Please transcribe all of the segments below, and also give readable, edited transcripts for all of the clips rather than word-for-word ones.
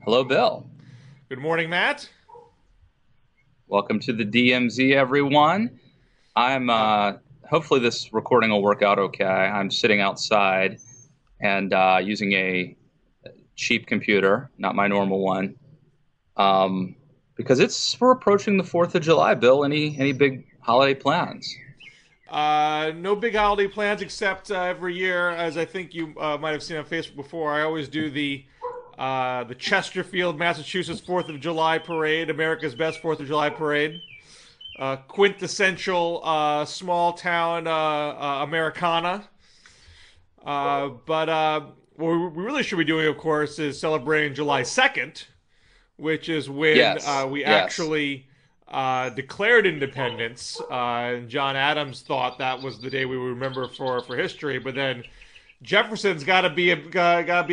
Hello, Bill. Good morning, Matt. Welcome to the DMZ, everyone. I'm hopefully this recording will work out okay. I'm sitting outside and using a cheap computer, not my normal one, because we're approaching the 4th of July. Bill, any big holiday plans? No big holiday plans except every year, as I think you might have seen on Facebook before. I always do the Chesterfield, Massachusetts Fourth of July parade, America's best Fourth of July parade, quintessential small town Americana. But what we really should be doing, of course, is celebrating July 2nd, which is when Yes, we yes. actually declared independence. John Adams thought that was the day we would remember for history, but then Jefferson's got to be a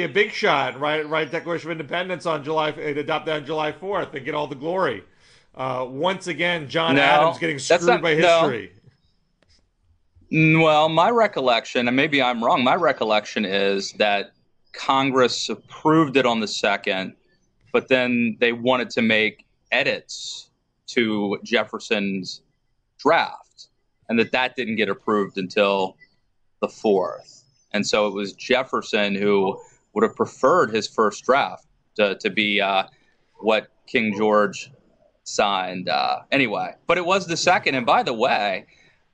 big shot, right? Right, Declaration of Independence on adopt that on July 4th and get all the glory. Once again, John Adams No, getting that's screwed not, by no. history. Well, my recollection, and maybe I'm wrong, my recollection is that Congress approved it on the 2nd, but then they wanted to make edits to Jefferson's draft, and that didn't get approved until the 4th. And so it was Jefferson who would have preferred his first draft to be what King George signed. Anyway, but it was the 2nd. And by the way,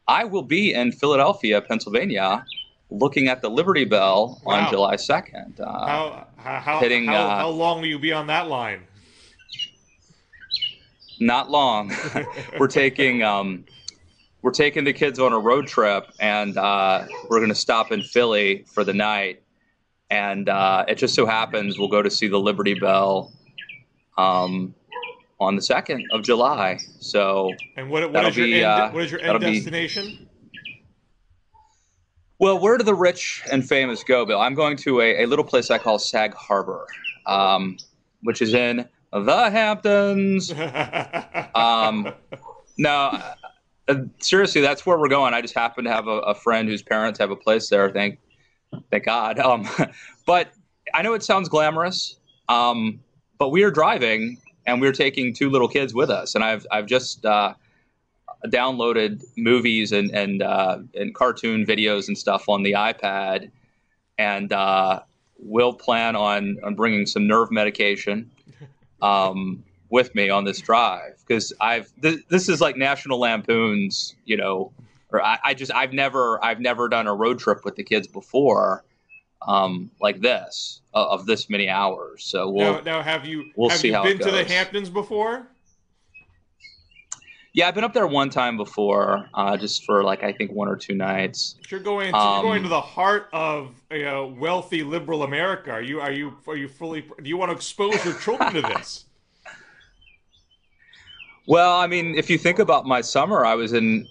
I will be in Philadelphia, Pennsylvania, looking at the Liberty Bell on Wow. July 2nd, hitting How long will you be on that line? not long. we're taking we're taking the kids on a road trip, and we're going to stop in Philly for the night. And it just so happens we'll go to see the Liberty Bell on the 2nd of July. So And what that'll is your be end what is your end that'll be destination? well. Where do the rich and famous go, Bill? I'm going to a little place I call Sag Harbor, which is in the Hamptons. Um, no, seriously, that's where we're going. I just happen to have a friend whose parents have a place there. Thank God. But I know it sounds glamorous, but we are driving and we're taking two little kids with us, and I've just downloaded movies and cartoon videos and stuff on the iPad, and we'll plan on bringing some nerve medication with me on this drive, because this is like National Lampoon's, or I've never done a road trip with the kids before, like this of this many hours. So Now, we'll have see you how it been to the goes. Hamptons before? Yeah, I've been up there one time before, just for like I think 1 or 2 nights. You're going to Um, the heart of wealthy liberal America. Are you fully? Do you want to expose your children to this? well, I mean, if you think about my summer, I was in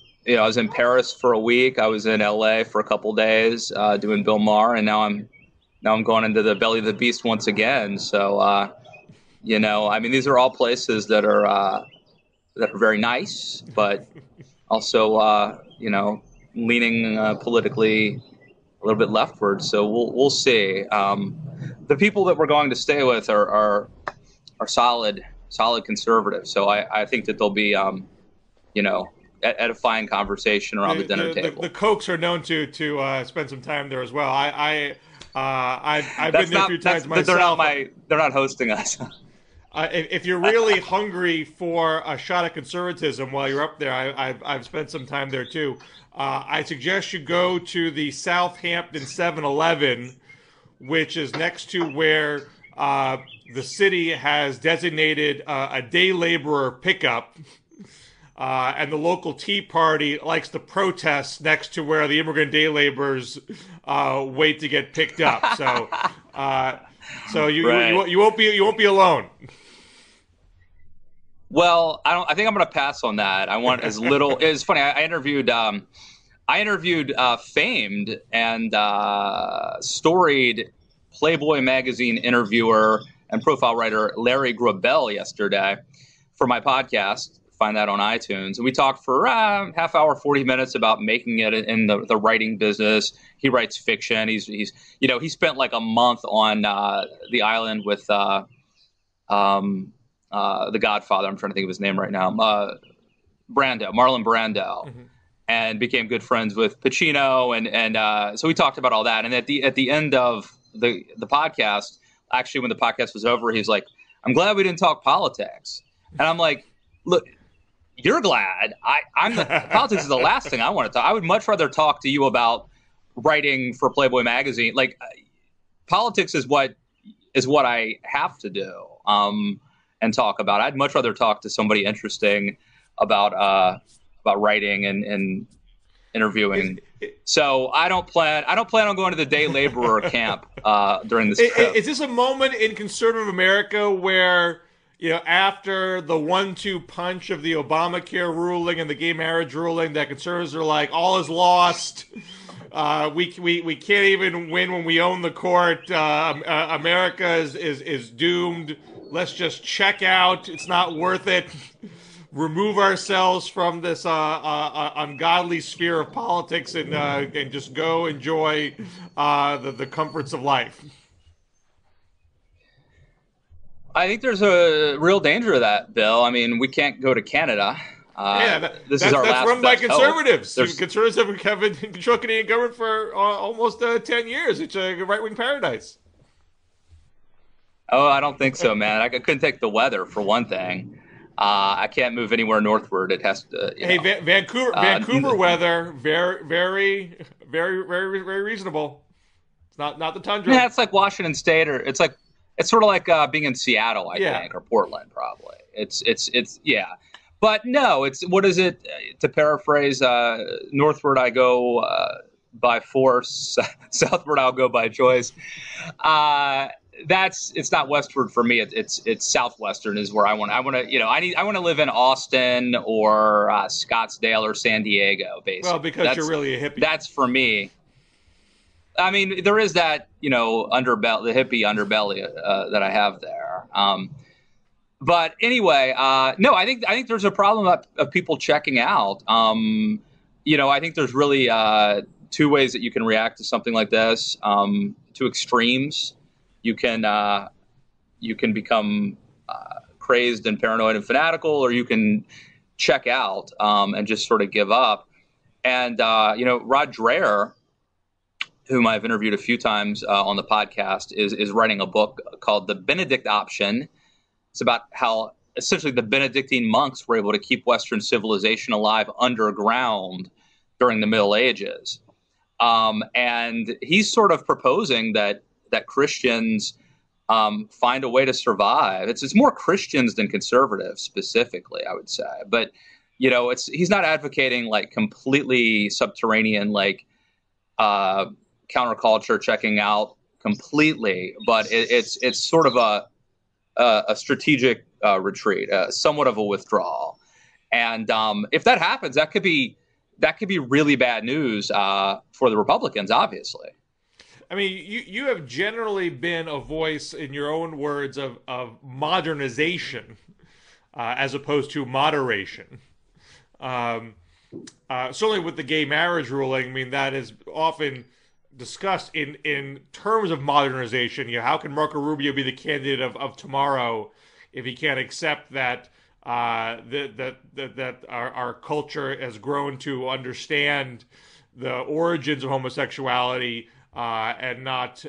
Paris for a week. I was in LA for a couple days, doing Bill Maher, and now I'm going into the belly of the beast once again. So, I mean, these are all places that are very nice, but also, leaning politically a little bit leftward. So we'll see. The people that we're going to stay with are solid conservatives. So I think that they'll be, edifying conversation around the dinner The table. Kochs are known to spend some time there as well. I've been That's there a not few that's times they're not myself. hosting us. If you're really hungry for a shot of conservatism while you're up there, I've spent some time there too. I suggest you go to the Southampton 7-Eleven, which is next to where the city has designated a day laborer pickup. And the local Tea Party likes to protest next to where the immigrant day laborers wait to get picked up. Uh, so Right. you won't be alone. Well, I think I'm going to pass on that. I want as little. It's funny. I interviewed famed and storied Playboy magazine interviewer and profile writer Larry Grabell yesterday for my podcast. Find that on iTunes. And we talked for half hour, 40 minutes about making it in the writing business. He writes fiction. He spent like a month on the island with the Godfather. I'm trying to think of his name right now. Marlon Brando, and became good friends with Pacino, and so we talked about all that. And at the end of the podcast, actually, when the podcast was over, he's like, "I'm glad we didn't talk politics," and I'm like, "Look, you're glad. Politics is the last thing I want to talk. I would much rather talk to you about writing for Playboy magazine. Like, politics is what I have to do, and talk about. I'd much rather talk to somebody interesting about writing and interviewing. So I don't plan on going to the day laborer camp during this trip. Is this a moment in conservative America where, after the 1-2 punch of the Obamacare ruling and the gay marriage ruling, that conservatives are like, all is lost. We can't even win when we own the court. America is doomed. Let's just check out. It's not worth it. Remove ourselves from this ungodly sphere of politics and just go enjoy the comforts of life. I think there's a real danger of that, Bill. I mean, we can't go to Canada. That's run by conservatives. Conservatives have been in control of Canadian government for almost 10 years. It's a right-wing paradise. Oh, I don't think so, man. I couldn't take the weather, for one thing. I can't move anywhere northward. It has to. Vancouver weather, very, very, very, very, very reasonable. It's not the tundra. Yeah, it's like Washington State, or it's sort of like being in Seattle, I think, or Portland, probably. It's yeah. But no, what is it? To paraphrase, northward I go by force, southward I'll go by choice. It's not westward for me. It's southwestern is where I want to. I want to live in Austin or Scottsdale or San Diego, basically. Well, because you're really a hippie. That's for me. I mean, there is that underbelly, the hippie underbelly that I have there. But anyway, no, I think there's a problem of people checking out. I think there's really two ways that you can react to something like this. Two extremes. You can become crazed and paranoid and fanatical, or you can check out and just sort of give up. And Rod Dreher, whom I've interviewed a few times on the podcast, is writing a book called The Benedict Option. It's about how essentially the Benedictine monks were able to keep Western civilization alive underground during the Middle Ages. And he's sort of proposing that Christians find a way to survive. It's more Christians than conservatives specifically, I would say. But he's not advocating like completely subterranean counterculture checking out completely, but it's sort of a strategic retreat, somewhat of a withdrawal. And if that happens, that could be really bad news for the Republicans, obviously. I mean, you have generally been a voice, in your own words, of modernization as opposed to moderation. Certainly with the gay marriage ruling, I mean, that is often discussed in terms of modernization. How can Marco Rubio be the candidate of tomorrow if he can't accept that that our culture has grown to understand the origins of homosexuality and not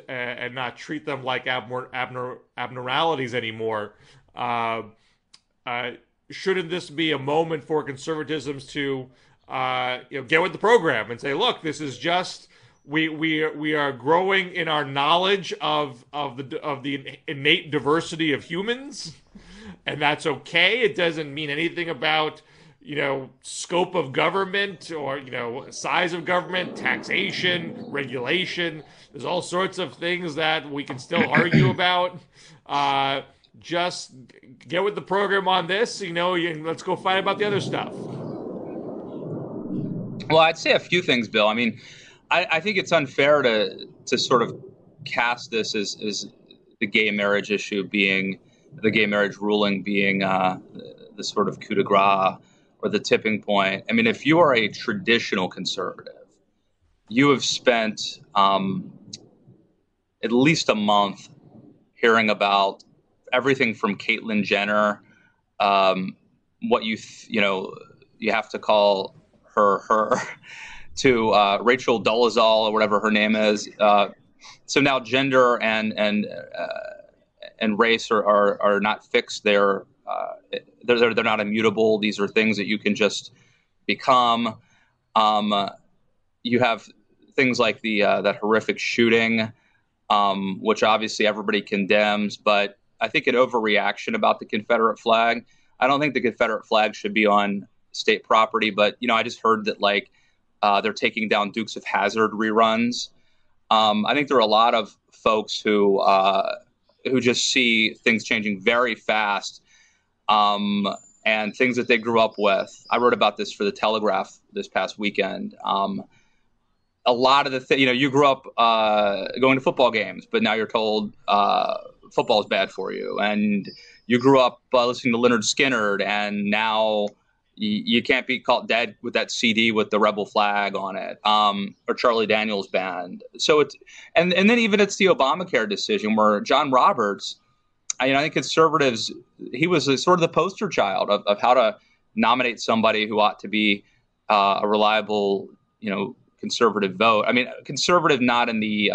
treat them like abnormalities anymore? Shouldn't this be a moment for conservatisms to get with the program and say, look, this is just we are growing in our knowledge of the innate diversity of humans, and that's okay. It doesn't mean anything about scope of government or size of government, taxation, regulation. There's all sorts of things that we can still argue about. Just get with the program on this, let's go fight about the other stuff. Well, I'd say a few things, Bill. I mean, I think it's unfair to sort of cast this as the gay marriage issue being, the gay marriage ruling being the sort of coup de grace or the tipping point. I mean, if you are a traditional conservative, you have spent at least a month hearing about, everything from Caitlyn Jenner, what you have to call her, to Rachel Dolezal or whatever her name is. So now gender and race are not fixed. They're not immutable. These are things that you can just become. You have things like that horrific shooting, which obviously everybody condemns, but I think an overreaction about the Confederate flag. I don't think the Confederate flag should be on state property, but I just heard that they're taking down Dukes of Hazzard reruns. I think there are a lot of folks who just see things changing very fast, and things that they grew up with. I wrote about this for the Telegraph this past weekend. A lot of you grew up going to football games, but now you're told football is bad for you. And you grew up listening to Lynyrd Skynyrd, and now you can't be caught dead with that CD with the rebel flag on it, or Charlie Daniels Band. So and then even it's the Obamacare decision where John Roberts, I think conservatives, he was sort of the poster child of how to nominate somebody who ought to be a reliable, conservative vote. I mean, conservative not in the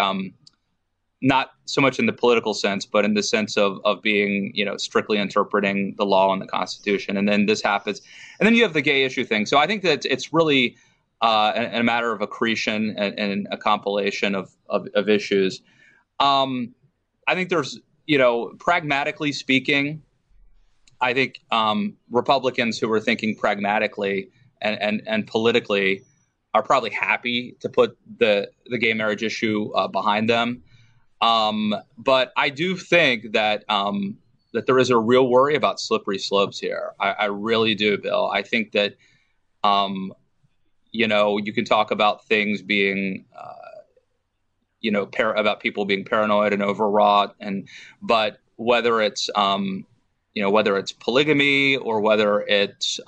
not so much in the political sense, but in the sense of being, strictly interpreting the law and the Constitution. And then this happens. And then you have the gay issue thing. So I think that it's really a matter of accretion and a compilation of issues. I think there's, pragmatically speaking, I think Republicans who are thinking pragmatically and politically are probably happy to put the gay marriage issue behind them. But I do think that that there is a real worry about slippery slopes here. I really do, Bill. I think that you can talk about things being about people being paranoid and overwrought, but whether it's polygamy or whether it's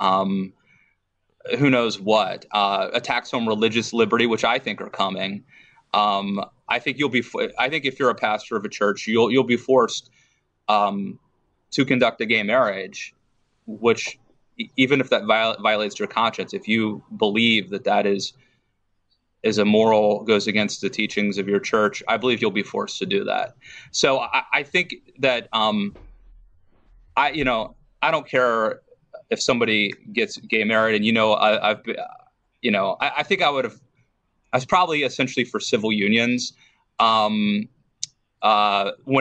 who knows what, attacks on religious liberty, which I think are coming. I think if you're a pastor of a church, you'll be forced to conduct a gay marriage, which even if that violates your conscience, if you believe that is immoral, goes against the teachings of your church, I believe you'll be forced to do that. So I think that I don't care if somebody gets gay married, and I think I was probably essentially for civil unions. When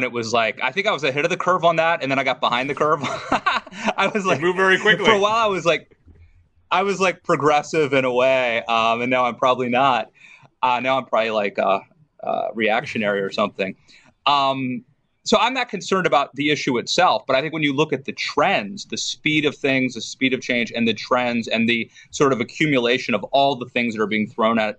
it was I think I was ahead of the curve on that, and then I got behind the curve. I was moved very quickly. For a while. I was progressive in a way, and now I'm probably not. Now I'm probably reactionary or something. So I'm not concerned about the issue itself, but I think when you look at the trends, the speed of things, the speed of change, and the trends, and the sort of accumulation of all the things that are being thrown at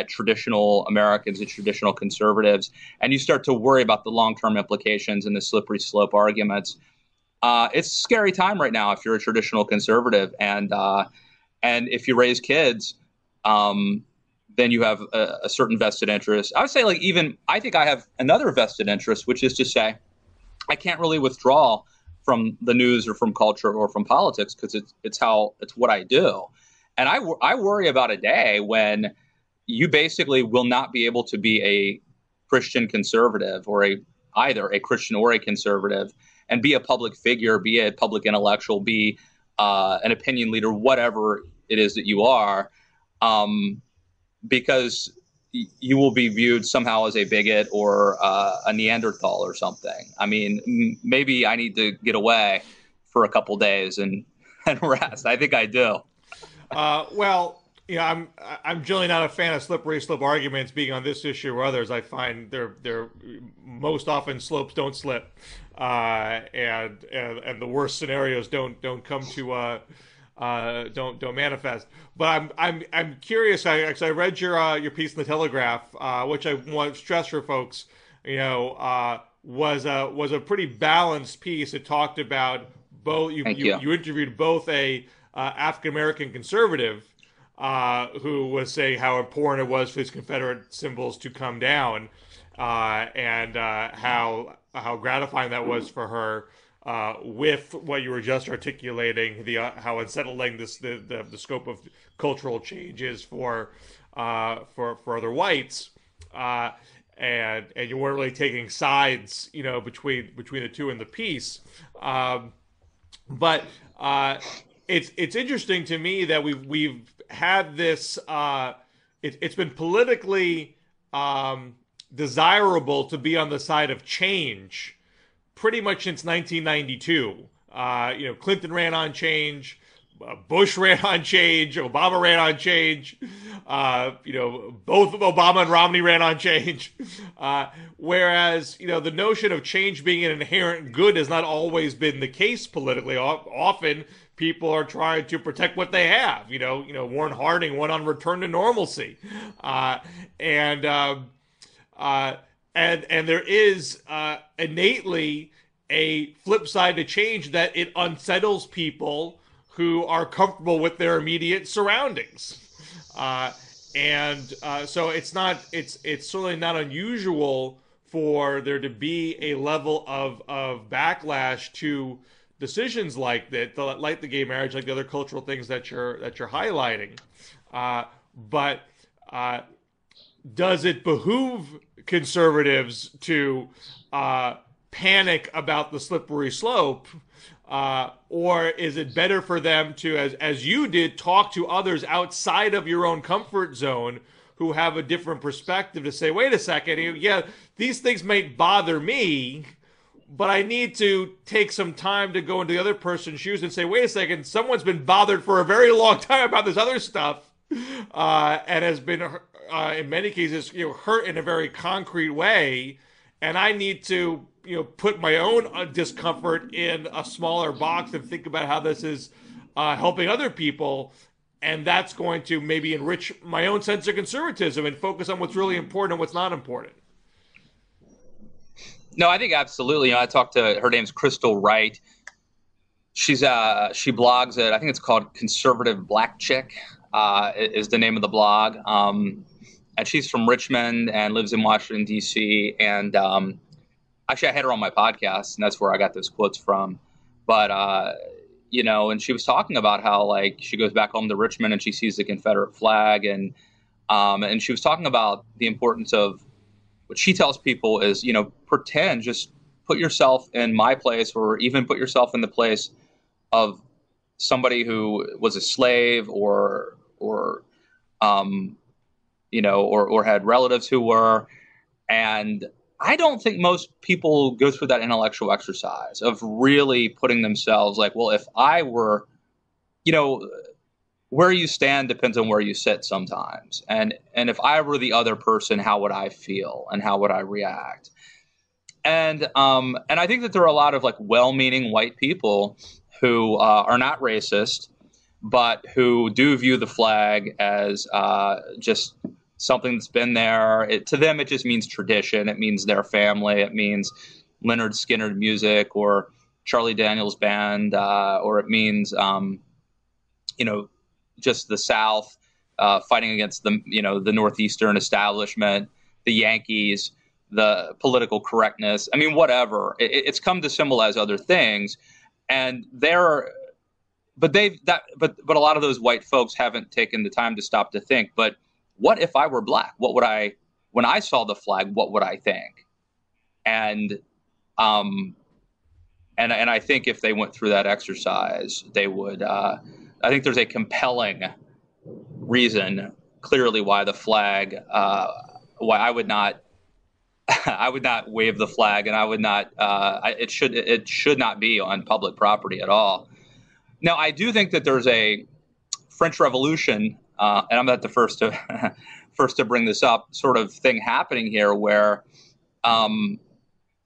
traditional Americans and traditional conservatives, and you start to worry about the long-term implications and the slippery slope arguments. It's a scary time right now if you're a traditional conservative, and if you raise kids, then you have a certain vested interest. I would say I think I have another vested interest, which is to say I can't really withdraw from the news or from culture or from politics because it's what I do. And I worry about a day when you basically will not be able to be a Christian conservative or either a Christian or a conservative and be a public figure, be a public intellectual, be an opinion leader, whatever it is that you are, because you will be viewed somehow as a bigot or a Neanderthal or something. I mean, maybe I need to get away for a couple days and rest. I think I do. I'm generally not a fan of slippery slope arguments being on this issue or others. I find they're most often slopes don't slip, and the worst scenarios don't come to don't manifest. But I'm curious. I read your piece in the Telegraph, which I want to stress for folks. Was a pretty balanced piece. It talked about both. You interviewed both a African American conservative who was saying how important it was for these Confederate symbols to come down, and how how gratifying that was for her. With what you were just articulating, the how unsettling the scope of cultural change is for other whites, and you weren't really taking sides, between the two in the piece. But it's interesting to me that we've had this. It's been politically desirable to be on the side of change pretty much since 1992. Clinton ran on change, Bush ran on change, Obama ran on change, both Obama and Romney ran on change. Whereas, the notion of change being an inherent good has not always been the case politically. Often people are trying to protect what they have. Warren Harding went on return to normalcy. And there is innately a flip side to change, that it unsettles people who are comfortable with their immediate surroundings. So it's certainly not unusual for there to be a level of backlash to decisions like that, like the gay marriage, like the other cultural things that you're highlighting. But does it behoove conservatives to panic about the slippery slope? Or is it better for them to, as you did, talk to others outside of your own comfort zone who have a different perspective to say, wait a second, yeah, these things might bother me, but I need to take some time to go into the other person's shoes and say, wait a second, someone's been bothered for a very long time about this other stuff, and has been, in many cases, hurt in a very concrete way, and I need to put my own discomfort in a smaller box and think about how this is helping other people. And that's going to maybe enrich my own sense of conservatism and focus on what's really important and what's not important. No, I think absolutely. I talked to, her name's Crystal Wright. She blogs at, I think it's called Conservative Black Chick, is the name of the blog. And she's from Richmond and lives in Washington, D.C. And actually, I had her on my podcast, and that's where I got those quotes from. But, and she was talking about how, like, she goes back home to Richmond and she sees the Confederate flag. And she was talking about the importance of what she tells people is, pretend, just put yourself in my place, or even put yourself in the place of somebody who was a slave or had relatives who were. And I don't think most people go through that intellectual exercise of really putting themselves like, well, if I were, where you stand depends on where you sit sometimes. And if I were the other person, how would I feel and how would I react? And I think that there are a lot of like well-meaning white people who are not racist, but who do view the flag as just something that's been there. To them, it just means tradition. It means their family. It means Lynyrd Skynyrd music or Charlie Daniels Band, or it means, just the South fighting against the Northeastern establishment, the Yankees, the political correctness. I mean, whatever. It's come to symbolize other things, and but a lot of those white folks haven't taken the time to stop to think. But what if I were black? What would when I saw the flag, what would I think? And I think if they went through that exercise, they would. I think there's a compelling reason, clearly, why the flag, why I would not wave the flag, and I would not. It should not be on public property at all. Now, I do think that there's a French Revolution, and I'm not the first to bring this up, sort of thing happening here, where,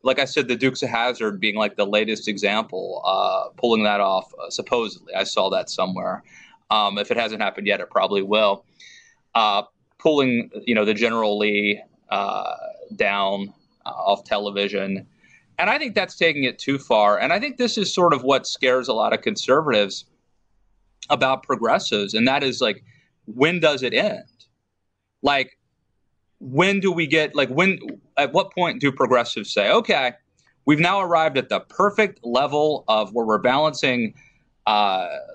like I said, the Dukes of Hazzard being like the latest example, pulling that off. Supposedly, I saw that somewhere. If it hasn't happened yet, it probably will. Pulling, the General Lee down off television. And I think that's taking it too far. And I think this is sort of what scares a lot of conservatives about progressives. And that is like, when does it end? Like, when do we get, like, at what point do progressives say, okay, we've now arrived at the perfect level of where we're balancing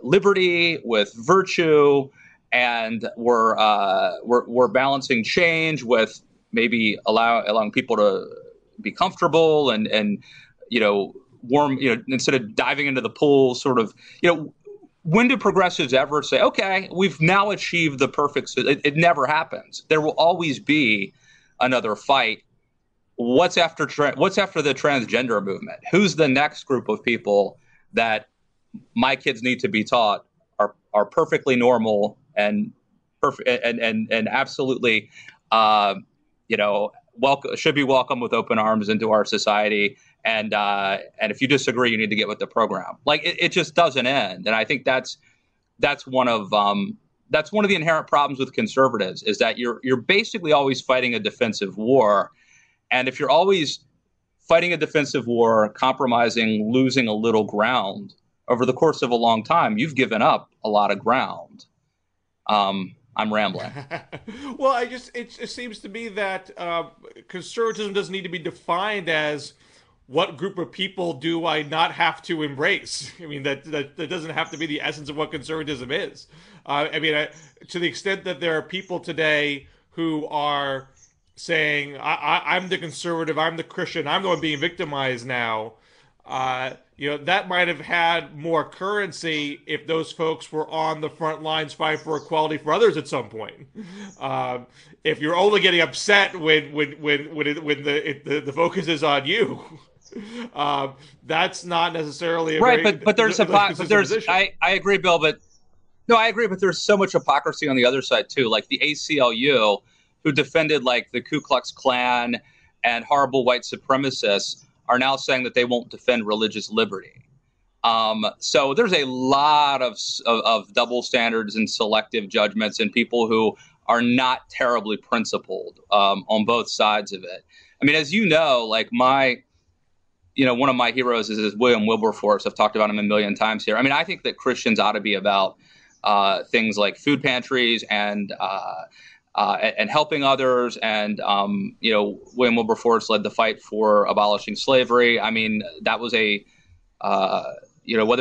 liberty with virtue, and we're balancing change with maybe allowing people to be comfortable and warm, instead of diving into the pool, sort of, when do progressives ever say, okay, we've now achieved the perfect? It never happens. There will always be another fight. What's after the transgender movement? Who's the next group of people that my kids need to be taught are perfectly normal and perfect and absolutely, should be welcome with open arms into our society. And if you disagree, you need to get with the program. Like it just doesn't end. And I think that's one of the inherent problems with conservatives, is that you're basically always fighting a defensive war. And if you're always fighting a defensive war, compromising, losing a little ground over the course of a long time, you've given up a lot of ground. I'm rambling. Well, it seems to me that conservatism doesn't need to be defined as what group of people do I not have to embrace. I mean, that doesn't have to be the essence of what conservatism is. To the extent that there are people today who are saying, I'm the conservative, I'm the Christian, I'm the one being victimized now, that might have had more currency if those folks were on the front lines fighting for equality for others at some point. If you're only getting upset when the focus is on you, that's not necessarily right. But there's I agree, Bill. But no, I agree. But there's so much hypocrisy on the other side too. Like the ACLU, who defended like the Ku Klux Klan and horrible white supremacists, are now saying that they won't defend religious liberty. So there's a lot of double standards and selective judgments, and people who are not terribly principled on both sides of it. I mean, as you know, like one of my heroes is William Wilberforce. I've talked about him a million times here. I mean, I think that Christians ought to be about things like food pantries and helping others. And, William Wilberforce led the fight for abolishing slavery. I mean, that was whether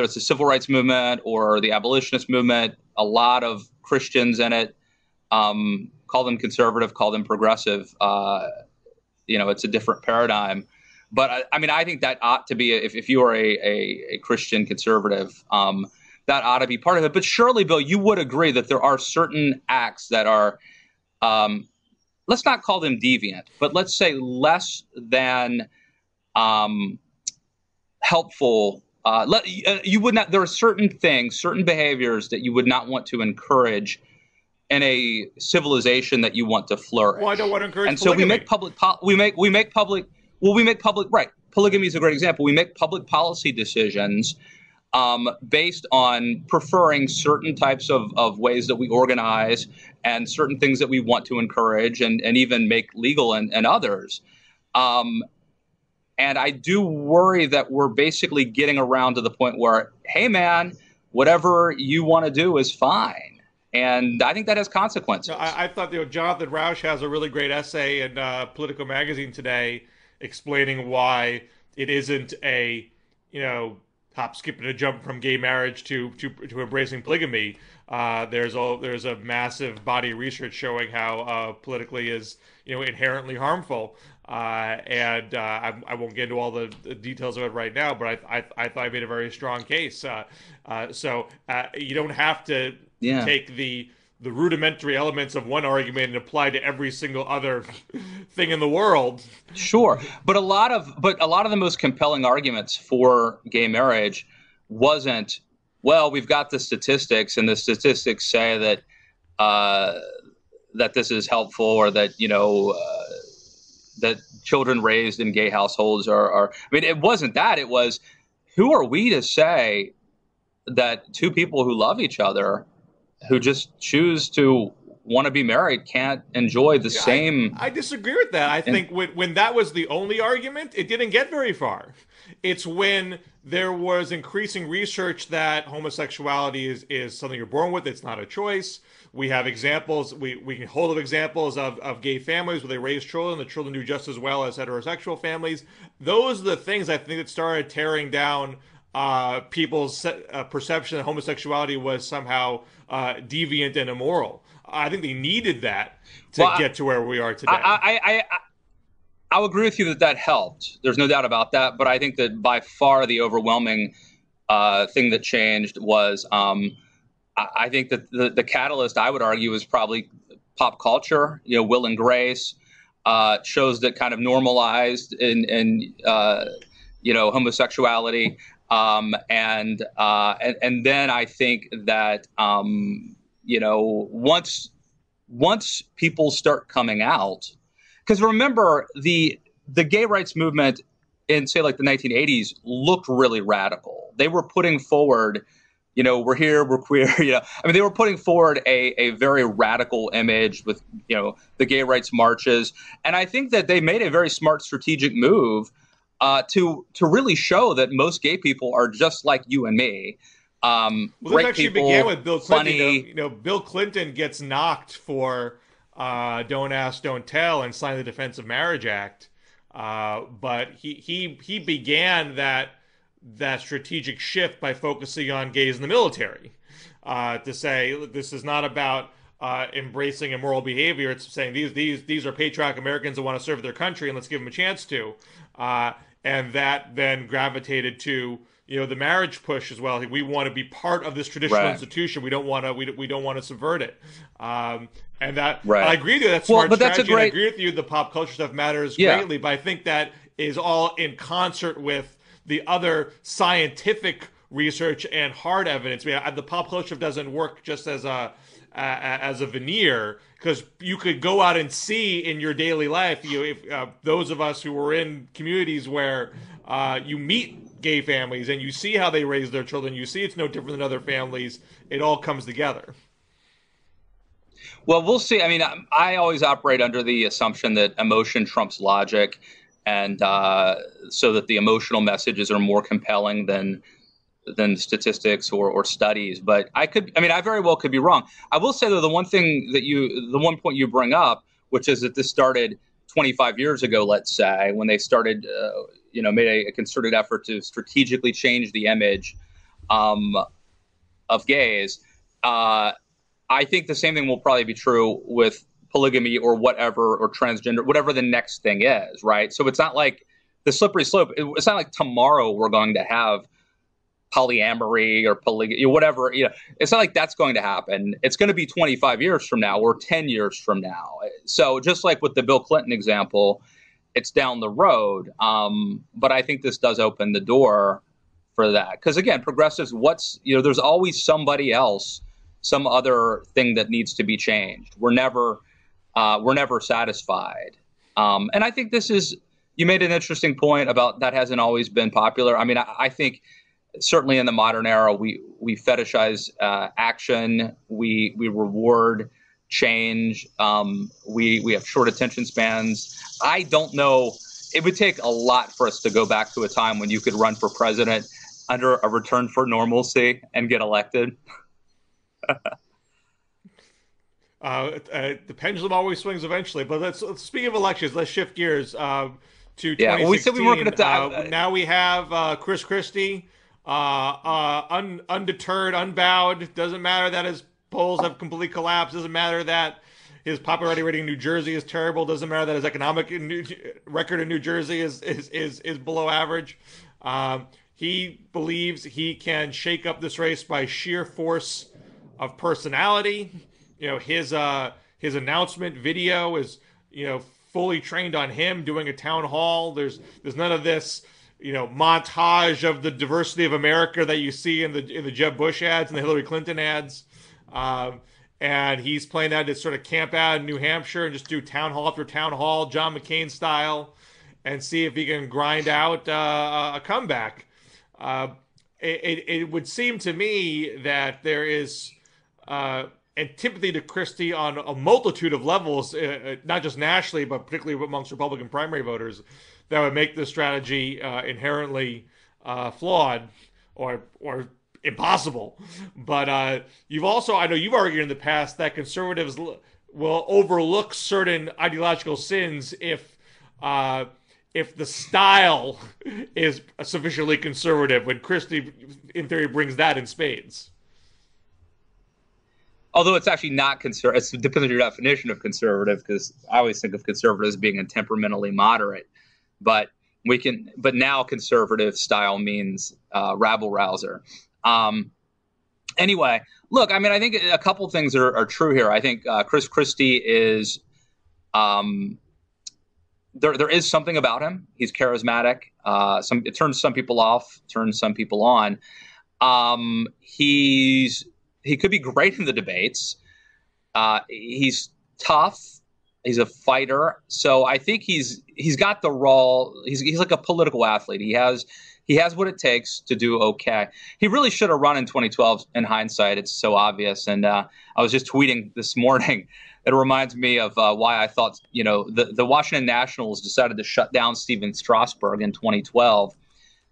it's the civil rights movement or the abolitionist movement, a lot of Christians in it, call them conservative, call them progressive. It's a different paradigm. But I think that ought to be, if you are a Christian conservative, that ought to be part of it. But surely, Bill, you would agree that there are certain acts that are, let's not call them deviant, but let's say less than helpful. You would not. There are certain things, certain behaviors that you would not want to encourage in a civilization that you want to flourish. Well, I don't want to encourage. And so polygamy. we make public. Right. Polygamy is a great example. We make public policy decisions based on preferring certain types of ways that we organize and certain things that we want to encourage and even make legal and others. And I do worry that we're basically getting around to the point where, hey, man, whatever you want to do is fine. And I think that has consequences. I thought Jonathan Rauch has a really great essay in Politico magazine today explaining why it isn't a, hop, skip, and a jump from gay marriage to embracing polygamy. There's a massive body of research showing how politically is inherently harmful. And I won't get into all the details of it right now, but I thought I made a very strong case. So you don't have to take the rudimentary elements of one argument and apply to every single other thing in the world. Sure, but a lot of the most compelling arguments for gay marriage wasn't, well, we've got the statistics, and the statistics say that that this is helpful, or that that children raised in gay households are. I mean, it wasn't that. It was, who are we to say that two people who love each other, who just choose to want to be married can't enjoy the same. I disagree with that. I think when that was the only argument, it didn't get very far. It's when there was increasing research that homosexuality is something you're born with. It's not a choice. We have examples. We can hold up examples of gay families where they raise children. The children do just as well as heterosexual families. Those are the things I think that started tearing down people's perception that homosexuality was somehow deviant and immoral. I think they needed that to get to where we are today. I'll agree with you that helped. There's no doubt about that. But I think that by far the overwhelming thing that changed was I think that the catalyst, I would argue, is probably pop culture. Will and Grace, shows that kind of normalized in homosexuality. And then I think that once people start coming out, because remember the gay rights movement in, say, like the 1980s looked really radical. They were putting forward, we're here, we're queer. They were putting forward a very radical image with the gay rights marches, and I think that they made a very smart strategic move to really show that most gay people are just like you and me. This actually began with Bill Clinton. Bill Clinton gets knocked for Don't Ask, Don't Tell and signed the Defense of Marriage Act. But he began that strategic shift by focusing on gays in the military, to say, look, this is not about embracing immoral behavior. It's saying these are patriotic Americans that want to serve their country, and let's give them a chance to. And that then gravitated to the marriage push as well. We want to be part of this traditional institution. We don't want to subvert it. And that I agree with you. That's smart strategy. I agree with you. The pop culture stuff matters greatly, but I think that is all in concert with the other scientific research and hard evidence. The pop culture doesn't work just as a veneer, because you could go out and see in your daily life. If those of us who were in communities where you meet gay families and you see how they raise their children, you see it's no different than other families. It all comes together. Well, we'll see. I always operate under the assumption that emotion trumps logic, and so that the emotional messages are more compelling than statistics or studies. But I very well could be wrong. I will say, though, the one point you bring up, which is that this started 25 years ago, let's say, when they started, made a concerted effort to strategically change the image of gays. I think the same thing will probably be true with polygamy or whatever, or transgender, whatever the next thing is, right? So it's not like the slippery slope. It's not like tomorrow we're going to have polyamory or polygamy, whatever. It's not like that's going to happen. It's going to be 25 years from now or 10 years from now. So just like with the Bill Clinton example, it's down the road. But I think this does open the door for that. Because again, progressives, there's always somebody else, some other thing that needs to be changed. We're never satisfied. And I think you made an interesting point about that hasn't always been popular. I think certainly in the modern era, we fetishize action, we reward change, we have short attention spans. I don't know. It would take a lot for us to go back to a time when you could run for president under a return for normalcy and get elected. The pendulum always swings eventually. But let's speak of elections. Let's shift gears to 2016. Well, we said we weren't going to. Now we have Christie, undeterred, unbowed. Doesn't matter that his polls have completely collapsed. Doesn't matter that his popularity rating in New Jersey is terrible. Doesn't matter that his economic record in New Jersey is below average. He believes he can shake up this race by sheer force of personality. His announcement video is fully trained on him doing a town hall. There's none of this montage of the diversity of America that you see in the Jeb Bush ads and the Hillary Clinton ads. And he's playing that to sort of camp out in New Hampshire and just do town hall after town hall, John McCain style, and see if he can grind out a comeback. It would seem to me that there is antipathy to Christie on a multitude of levels, not just nationally, but particularly amongst Republican primary voters, that would make this strategy inherently flawed or impossible. But you've also, I know you've argued in the past that conservatives will overlook certain ideological sins if the style is sufficiently conservative, when Christie, in theory, brings that in spades. Although it's actually not conservative. It depends on your definition of conservative, because I always think of conservatives being temperamentally moderate. But now conservative style means rabble rouser. Anyway, look, I mean, I think a couple things are true here. I think Christie is there is something about him. He's charismatic. It turns some people off, turns some people on. He could be great in the debates. He's tough. He's a fighter. So I think he's got the raw. He's like a political athlete. He has what it takes to do okay. He really should have run in 2012. In hindsight, it's so obvious. And I was just tweeting this morning. It reminds me of why I thought, the Washington Nationals decided to shut down Steven Strasburg in 2012,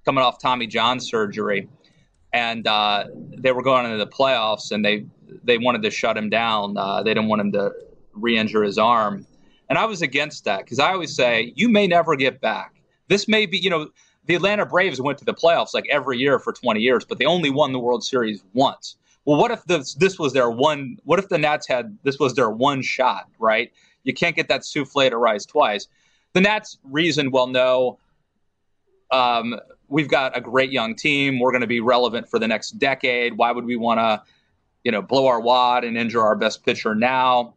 coming off Tommy John surgery. And they were going into the playoffs, and they wanted to shut him down. They didn't want him to re-injure his arm. And I was against that, because I always say, you may never get back. This may be, the Atlanta Braves went to the playoffs like every year for 20 years, but they only won the World Series once. Well, what if this was their one? What if the Nats this was their one shot, right? You can't get that souffle to rise twice. The Nats reasoned, well, no, we've got a great young team. We're going to be relevant for the next decade. Why would we want to, blow our wad and injure our best pitcher now?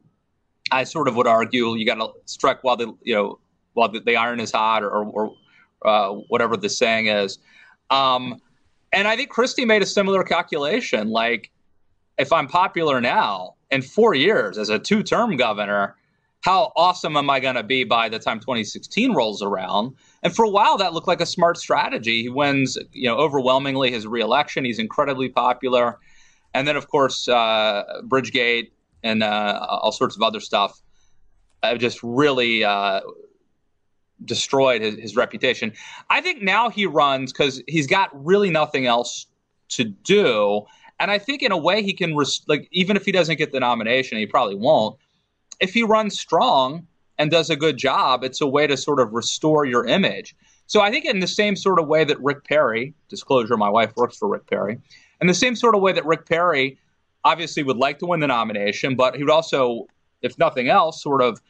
I sort of would argue you got to strike while the iron is hot, or whatever the saying is. And I think Christie made a similar calculation. Like, if I'm popular now, in 4 years as a two-term governor, how awesome am I going to be by the time 2016 rolls around? And for a while, that looked like a smart strategy. He wins, overwhelmingly his reelection. He's incredibly popular. And then, of course, Bridgegate and all sorts of other stuff have just really destroyed his reputation. I think now he runs because he's got really nothing else to do. And I think in a way he can, even if he doesn't get the nomination, he probably won't. If he runs strong and does a good job, it's a way to sort of restore your image. So I think in the same sort of way that Rick Perry, disclosure, my wife works for Rick Perry, in the same sort of way that Rick Perry obviously would like to win the nomination, but he would also, if nothing else, sort of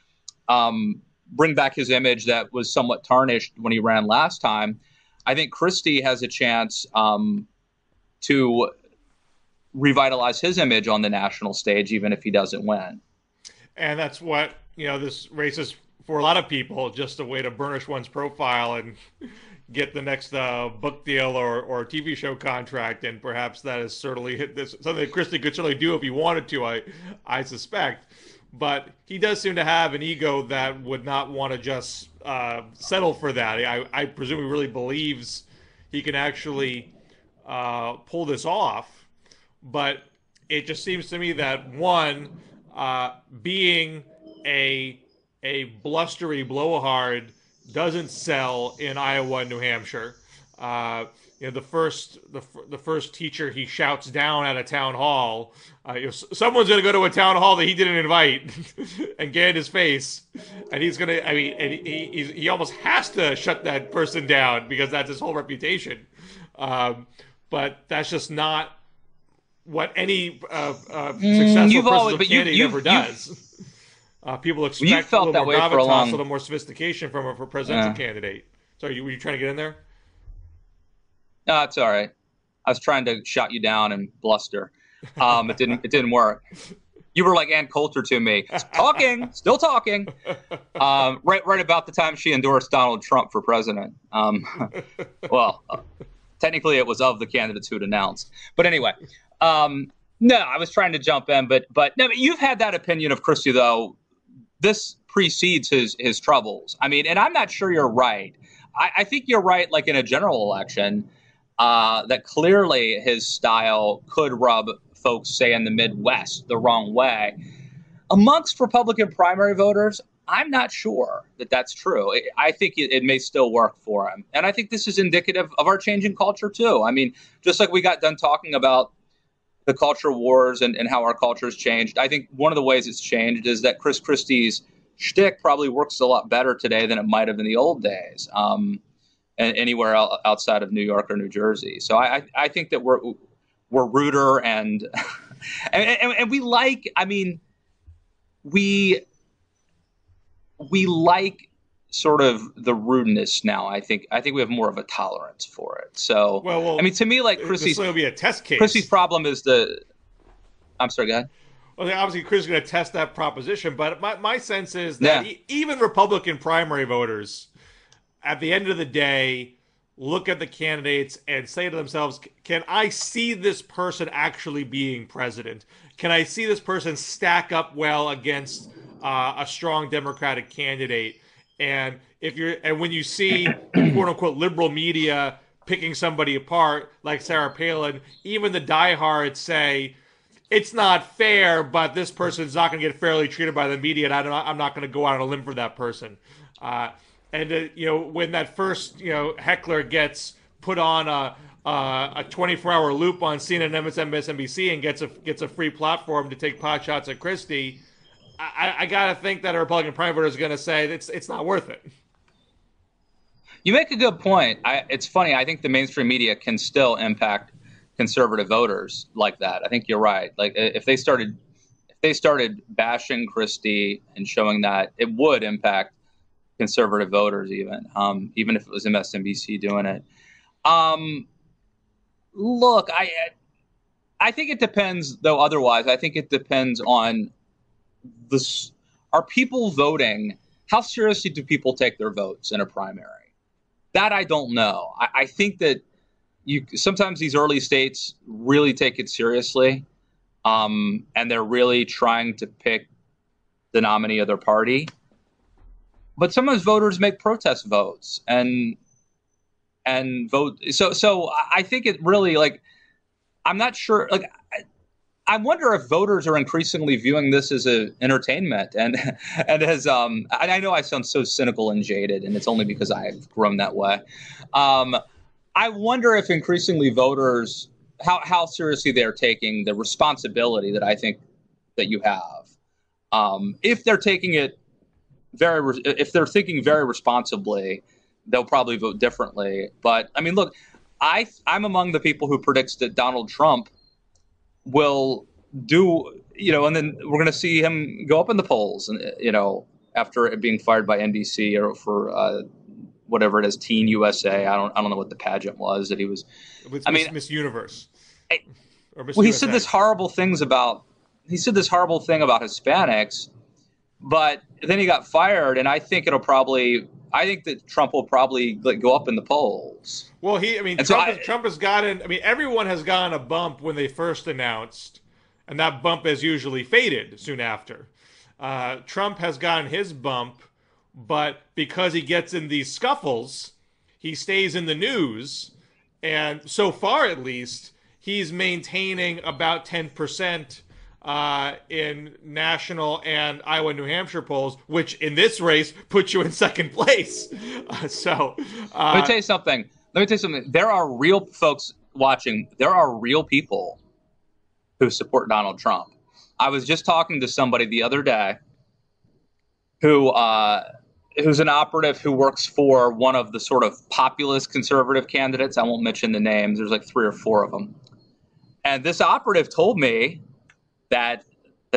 bring back his image that was somewhat tarnished when he ran last time. I think Christie has a chance to revitalize his image on the national stage, even if he doesn't win. And that's what, this race is for a lot of people, just a way to burnish one's profile and get the next book deal or TV show contract. And perhaps that is certainly something that Christie could certainly do if he wanted to, I suspect. But he does seem to have an ego that would not want to just settle for that. I presume he really believes he can actually pull this off. But it just seems to me that, one, being a blustery blowhard doesn't sell in Iowa and New Hampshire. The first teacher he shouts down at a town hall. Someone's going to go to a town hall that he didn't invite and get in his face, and he's going to. I mean, and he almost has to shut that person down because that's his whole reputation. But that's just not what any successful presidential candidate ever does. People expect a little more gravitas, a little more sophistication from a presidential candidate. Sorry, were you trying to get in there? No, it's all right. I was trying to shout you down and bluster. It didn't work. You were like Ann Coulter to me, still talking. Right about the time she endorsed Donald Trump for president. Technically it was of the candidates who'd announced. But anyway, no, I was trying to jump in, but no, you've had that opinion of Christie, though. This precedes his troubles. I mean, and I'm not sure you're right. I think you're right, like in a general election. that clearly his style could rub folks, say, in the Midwest the wrong way. Amongst Republican primary voters, I'm not sure that that's true. I think it may still work for him. And I think this is indicative of our changing culture, too. I mean, just like we got done talking about the culture wars and how our culture has changed, I think one of the ways it's changed is that Chris Christie's shtick probably works a lot better today than it might have in the old days, anywhere outside of New York or New Jersey. So I think that we're ruder and and we like, I mean, we like sort of the rudeness now. I think we have more of a tolerance for it. So, well, I mean, to me, like Christie's, this will be a test case. Christie's problem is I'm sorry, go ahead. Well, obviously, Chris is going to test that proposition, but my sense is that even Republican primary voters, at the end of the day, look at the candidates and say to themselves, can I see this person actually being president? Can I see this person stack up well against a strong Democratic candidate? And when you see quote unquote liberal media picking somebody apart, like Sarah Palin, even the diehards say it's not fair, but this person's not going to get fairly treated by the media, and I'm not going to go out on a limb for that person. When that first heckler gets put on a 24-hour loop on CNN, MSNBC, and gets a free platform to take pot shots at Christie, I gotta think that a Republican primary voter is going to say it's not worth it. You make a good point. It's funny. I think the mainstream media can still impact conservative voters like that. I think you're right. Like if they started bashing Christie and showing that, it would impact conservative voters, even if it was MSNBC doing it. Look, I think it depends, though. Otherwise, I think it depends on this. Are people voting? How seriously do people take their votes in a primary? That I don't know. I think that sometimes these early states really take it seriously, and they're really trying to pick the nominee of their party. But sometimes voters make protest votes and vote. So I think it really, like, I'm not sure. Like, I wonder if voters are increasingly viewing this as an entertainment and as I know I sound so cynical and jaded, and it's only because I've grown that way. I wonder if increasingly voters, how seriously they're taking the responsibility that I think that you have. If they're taking it if they're thinking very responsibly, they'll probably vote differently. But I mean, look, I'm among the people who predicts that Donald Trump will do, and then we're going to see him go up in the polls, and after it being fired by NBC or for whatever it is, Teen USA. I don't know what the pageant was that he was. Miss Universe. Or Miss USA. He said this horrible thing about Hispanics, but then he got fired, and I think that Trump will probably go up in the polls. Well, Trump has gotten. Everyone has gotten a bump when they first announced, and that bump has usually faded soon after. Trump has gotten his bump, but because he gets in these scuffles, he stays in the news, and so far at least, he's maintaining about 10%. In national and Iowa, New Hampshire polls, which in this race puts you in second place. Let me tell you something. There are real folks watching. There are real people who support Donald Trump. I was just talking to somebody the other day who's an operative who works for one of the sort of populist conservative candidates. I won't mention the names. There's like 3 or 4 of them. And this operative told me that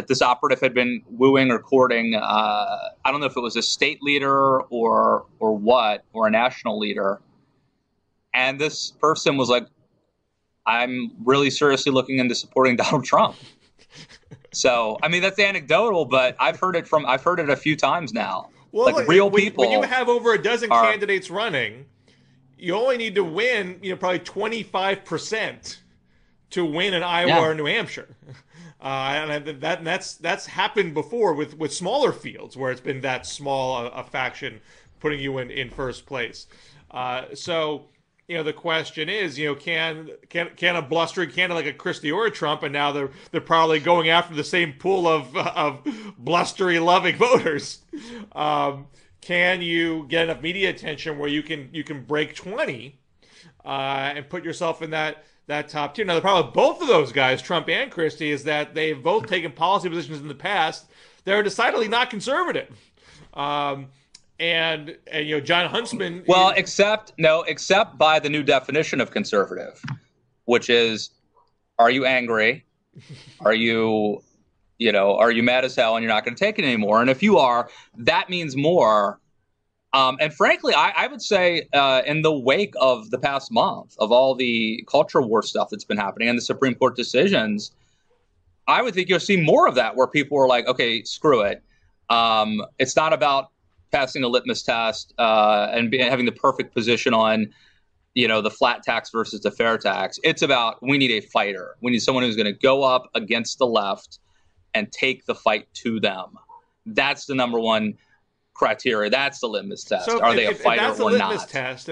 this operative had been wooing or courting, I don't know if it was a state leader or what, or a national leader. And this person was like, I'm really seriously looking into supporting Donald Trump. So, that's anecdotal, but I've heard it a few times now. Well, real people. When you have over a dozen candidates running, you only need to win, probably 25% to win in Iowa or New Hampshire. And that's happened before with smaller fields where it's been that small a faction putting you in first place. So the question is, can a blustering candidate like a Christie or a Trump, and now they're probably going after the same pool of blustery loving voters. Can you get enough media attention where you can break 20 and put yourself in that top tier? Now, the problem with both of those guys, Trump and Christie, is that they've both taken policy positions in the past that are decidedly not conservative. And John Huntsman. Well, except by the new definition of conservative, which is, are you angry? Are you mad as hell and you're not going to take it anymore? And if you are, that means more. And frankly, I would say in the wake of the past month of all the culture war stuff that's been happening and the Supreme Court decisions, I would think you'll see more of that, where people are like, okay, screw it. It's not about passing a litmus test and having the perfect position on, the flat tax versus the fair tax. It's about, we need a fighter. We need someone who's going to go up against the left and take the fight to them. That's the number one criteria. That's the litmus test. So are they a fighter that's or the not? Litmus test,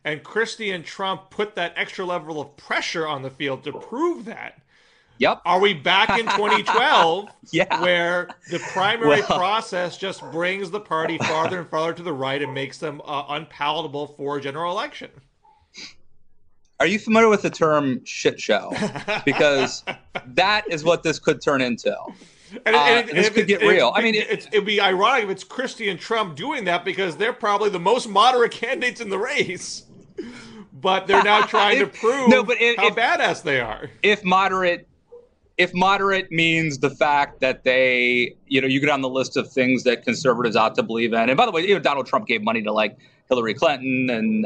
and Christie and Trump put that extra level of pressure on the field to prove that. Yep. Are we back in 2012 Yeah. where the primary process just brings the party farther and farther to the right and makes them unpalatable for a general election? Are you familiar with the term shit show? Because that is what this could turn into. This could get real. It'd be ironic if it's Christie and Trump doing that, because they're probably the most moderate candidates in the race. But they're now trying to prove how badass they are. If moderate means the fact that they, you get on the list of things that conservatives ought to believe in. And by the way, Donald Trump gave money to like Hillary Clinton and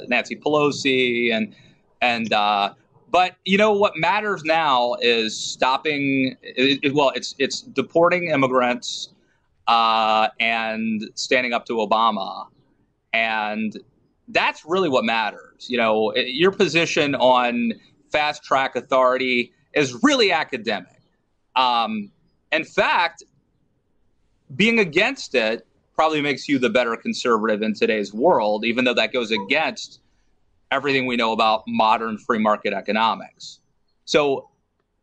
Nancy Pelosi but what matters now is stopping. It's deporting immigrants and standing up to Obama, and that's really what matters. Your position on fast track authority is really academic. In fact, being against it probably makes you the better conservative in today's world, even though that goes against everything we know about modern free market economics. So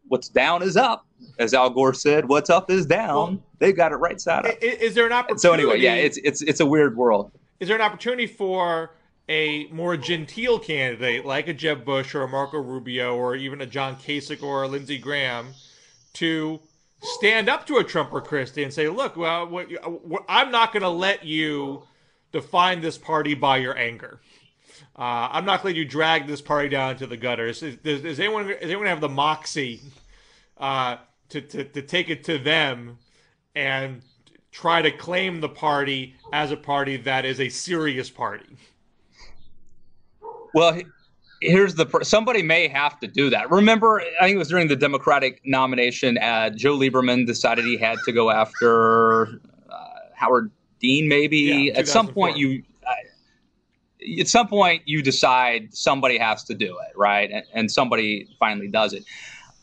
what's down is up. As Al Gore said, what's up is down. Well, they've got it right side up. Is there an opportunity? So anyway, yeah, it's a weird world. Is there an opportunity for a more genteel candidate like a Jeb Bush or a Marco Rubio or even a John Kasich or a Lindsey Graham to stand up to a Trump or Christie and say, look, I'm not going to let you define this party by your anger. I'm not going to let you drag this party down to the gutters. Is anyone have the moxie to take it to them and try to claim the party as a party that is a serious party? Well, here's somebody may have to do that. Remember, I think it was during the Democratic nomination, Joe Lieberman decided he had to go after Howard Dean, maybe. Yeah, At some point, you decide somebody has to do it, right? And somebody finally does it.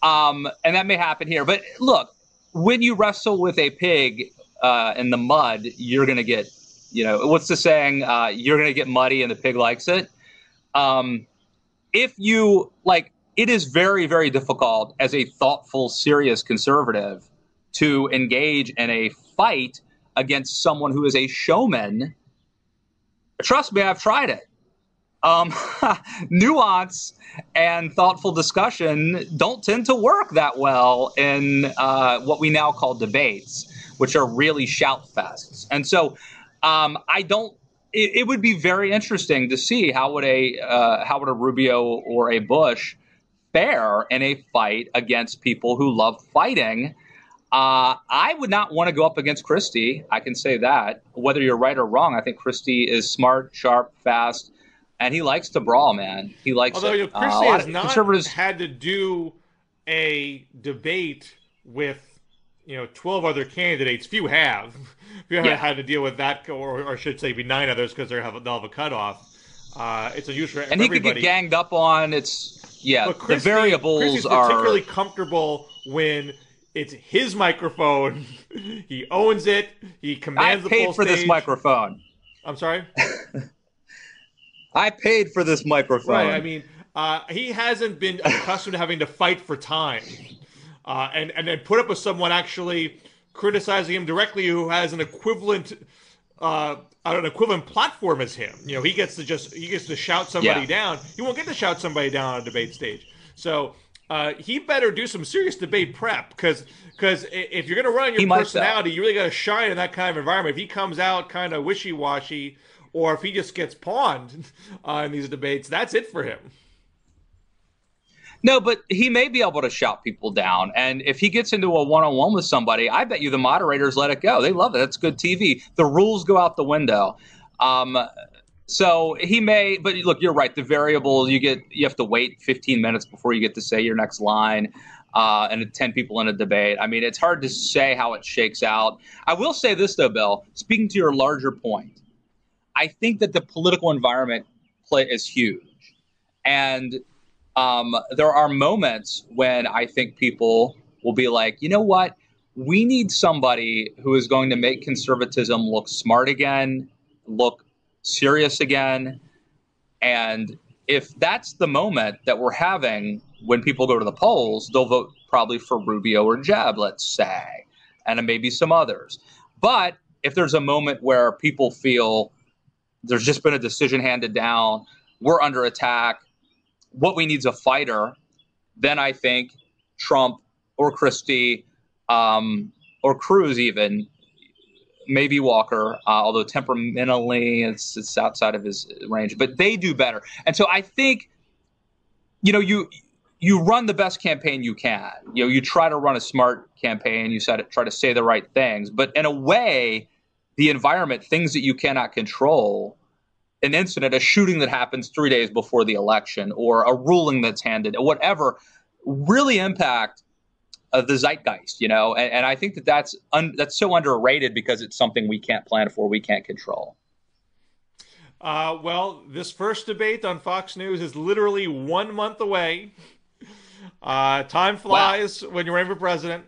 And that may happen here. But look, when you wrestle with a pig in the mud, you're going to get, what's the saying? You're going to get muddy and the pig likes it. If you it is very, very difficult as a thoughtful, serious conservative to engage in a fight against someone who is a showman. Trust me, I've tried it. Nuance and thoughtful discussion don't tend to work that well in what we now call debates, which are really shout fests. And so it would be very interesting to see how would a Rubio or a Bush fare in a fight against people who love fighting. I would not want to go up against Christie. I can say that. Whether you're right or wrong, I think Christie is smart, sharp, fast, and he likes to brawl, man. He likes Although it. Christie has not had to do a debate with 12 other candidates. Few have. Few haven't had to deal with that, or I should say, be 9 others, because they'll have a cutoff. It's unusual for and everybody. He could get ganged up on. Christie, the variables Christie's are particularly comfortable when it's his microphone. He owns it. He commands the full stage. I paid for this microphone. I'm sorry? I paid for this microphone. Right. I mean, he hasn't been accustomed to having to fight for time, and then put up with someone actually criticizing him directly who has an equivalent an equivalent platform as him. You know, he gets to shout somebody down. He won't get to shout somebody down on a debate stage. So he better do some serious debate prep because if you're going to run your personality, you really got to shine in that kind of environment. If he comes out kind of wishy-washy, or if he just gets pawned in these debates, that's it for him. No, but he may be able to shout people down. And if he gets into a one-on-one with somebody, I bet you the moderators let it go. They love it. That's good TV. The rules go out the window. So he may, but look, you're right. The variables, you have to wait 15 minutes before you get to say your next line, and 10 people in a debate. I mean, it's hard to say how it shakes out. I will say this, though, Bill, speaking to your larger point, I think that the political environment is huge. And there are moments when I think people will be like, you know what? We need somebody who is going to make conservatism look smart again, look serious again. And if that's the moment that we're having when people go to the polls, they'll vote probably for Rubio or Jeb, let's say, and maybe some others. But if there's a moment where people feel there's just been a decision handed down, we're under attack, what we need is a fighter, then I think Trump or Christie or Cruz even, maybe Walker, although temperamentally it's outside of his range, but they do better. And so I think, you know, you run the best campaign you can. You know, you try to run a smart campaign, you try to say the right things, but in a way, the environment, things that you cannot control, an incident, a shooting that happens 3 days before the election, or a ruling that's handed, or whatever, really impact the zeitgeist, you know? And I think that's so underrated because it's something we can't plan for, we can't control. Well, this first debate on Fox News is literally 1 month away. Time flies when you're running for president.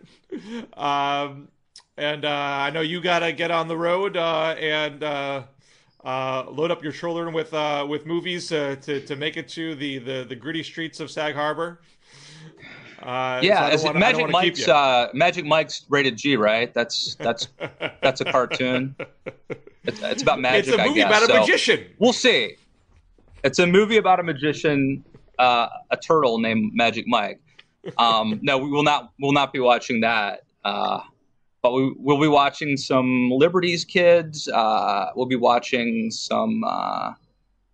And I know you got to get on the road and load up your children with movies to make it to the gritty streets of Sag Harbor. So Magic Mike's rated G, right? That's a cartoon. It's about magic. It's a movie about a magician. We'll see. It's a movie about a magician, a turtle named Magic Mike. No, we will not be watching that. But we'll be watching some Liberty's Kids. We'll be watching some, I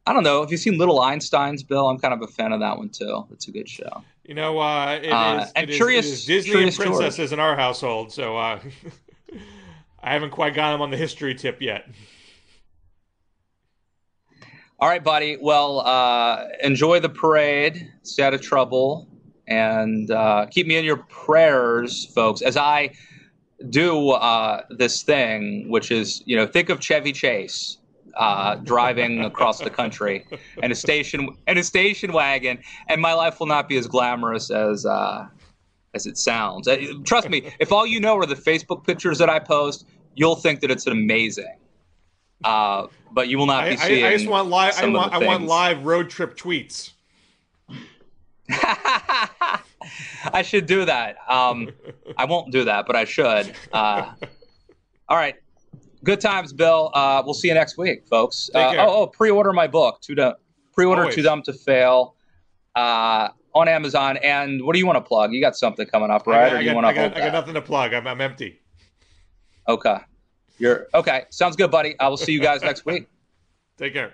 don't know. Have you seen Little Einsteins, Bill? I'm kind of a fan of that one, too. It's a good show. You know, it is Disney and princesses in our household, so I haven't quite got him on the history tip yet. All right, buddy. Well, enjoy the parade. Stay out of trouble. And keep me in your prayers, folks, as I do this thing, which is, you know, think of Chevy Chase driving across the country in a station wagon, and my life will not be as glamorous as it sounds. Trust me, if all you know are the Facebook pictures that I post, you'll think that it's amazing. But you will not be seeing. I just want live. I want live road trip tweets. I should do that. I won't do that, but I should. All right. Good times, Bill. We'll see you next week, folks. Pre-order my book. Pre-order Always. Too Dumb to Fail on Amazon. And what do you want to plug? You got something coming up, right? I got nothing to plug. I'm empty. Okay. Okay. Sounds good, buddy. I will see you guys next week. Take care.